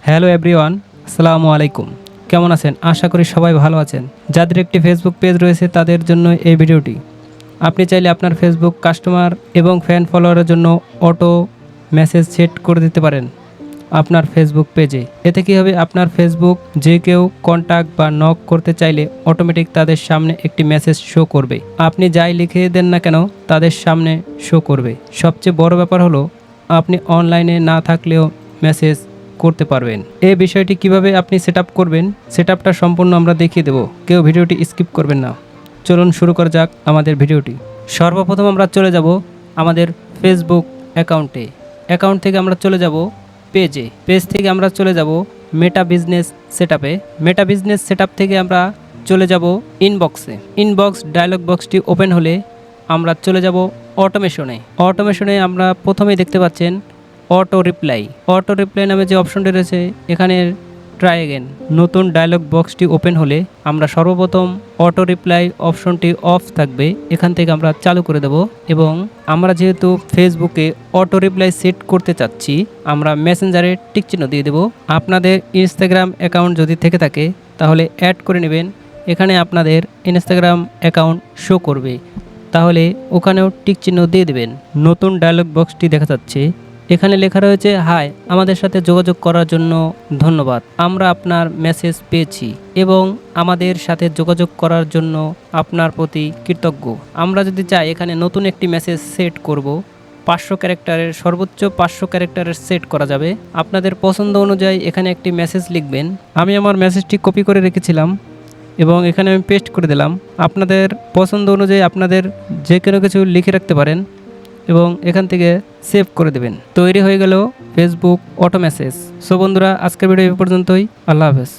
Hello everyone, আসসালামু আলাইকুম। কেমন আছেন? আশা করি সবাই ভালো আছেন। যাদের একটি ফেসবুক পেজ রয়েছে তাদের জন্য এই ভিডিওটি। আপনি চাইলে আপনার ফেসবুক কাস্টমার এবং ফ্যান ফলোয়ারের জন্য অটো মেসেজ সেট করে দিতে পারেন আপনার ফেসবুক পেজে। এতে কী হবে, আপনার ফেসবুক যে কেউ কন্ট্যাক্ট বা নক করতে চাইলে অটোমেটিক তাদের সামনে একটি মেসেজ শো করবে। আপনি যাই লিখে দেন না কেন তাদের সামনে শো করবে। সবচেয়ে বড় ব্যাপার হলো আপনি অনলাইনে না থাকলেও মেসেজ করতে পারবেন। এই বিষয়টি কিভাবে আপনি সেট আপ করবেন, সেট আপটা সম্পূর্ণ আমরা দেখিয়ে দেবো। কেউ ভিডিওটি স্কিপ করবেন না। চলুন শুরু করা যাক আমাদের ভিডিওটি। সর্বপ্রথম আমরা চলে যাব আমাদের ফেসবুক অ্যাকাউন্ট থেকে আমরা চলে যাব পেজে। পেজ থেকে আমরা চলে যাব মেটা বিজনেস সেটআপে। মেটা বিজনেস সেটআপ থেকে আমরা চলে যাব ইনবক্স ডায়লগ বক্সটি ওপেন হলে আমরা চলে যাব অটোমেশনে আমরা প্রথমেই দেখতে পাচ্ছেন অটো রিপ্লাই নামে যে অপশনটি রয়েছে এখানে ট্রাই অ্যাগেন। নতুন ডায়লগ বক্সটি ওপেন হলে আমরা সর্বপ্রথম অটো রিপ্লাই অপশনটি অফ থাকবে, এখান থেকে আমরা চালু করে দেব। এবং আমরা যেহেতু ফেসবুকে অটো রিপ্লাই সেট করতে চাচ্ছি, আমরা মেসেঞ্জারে টিক চিহ্ন দিয়ে দেব। আপনাদের ইনস্টাগ্রাম অ্যাকাউন্ট যদি থেকে থাকে তাহলে অ্যাড করে নেবেন। এখানে আপনাদের ইনস্টাগ্রাম অ্যাকাউন্ট শো করবে, তাহলে ওখানেও টিক চিহ্ন দিয়ে দেবেন। নতুন ডায়লগ বক্সটি দেখা যাচ্ছে, এখানে লেখা রয়েছে হাই, আমাদের সাথে যোগাযোগ করার জন্য ধন্যবাদ। আমরা আপনার মেসেজ পেয়েছি এবং আমাদের সাথে যোগাযোগ করার জন্য আপনার প্রতি কৃতজ্ঞ। আমরা যদি চাই এখানে নতুন একটি মেসেজ সেট করব। 500 ক্যারেক্টারের, সর্বোচ্চ 500 ক্যারেক্টারের সেট করা যাবে। আপনাদের পছন্দ অনুযায়ী এখানে একটি মেসেজ লিখবেন। আমি আমার মেসেজটি কপি করে রেখেছিলাম এবং এখানে আমি পেস্ট করে দিলাম। আপনাদের পছন্দ অনুযায়ী আপনাদের যে কোনো কিছু লিখে রাখতে পারেন এবং এখান থেকে সেভ করে দেবেন। তৈরি হয়ে গেল ফেসবুক অটো মেসেজ। সো বন্ধুরা, আজকের ভিডিও এই পর্যন্তই। আল্লাহ হাফেজ।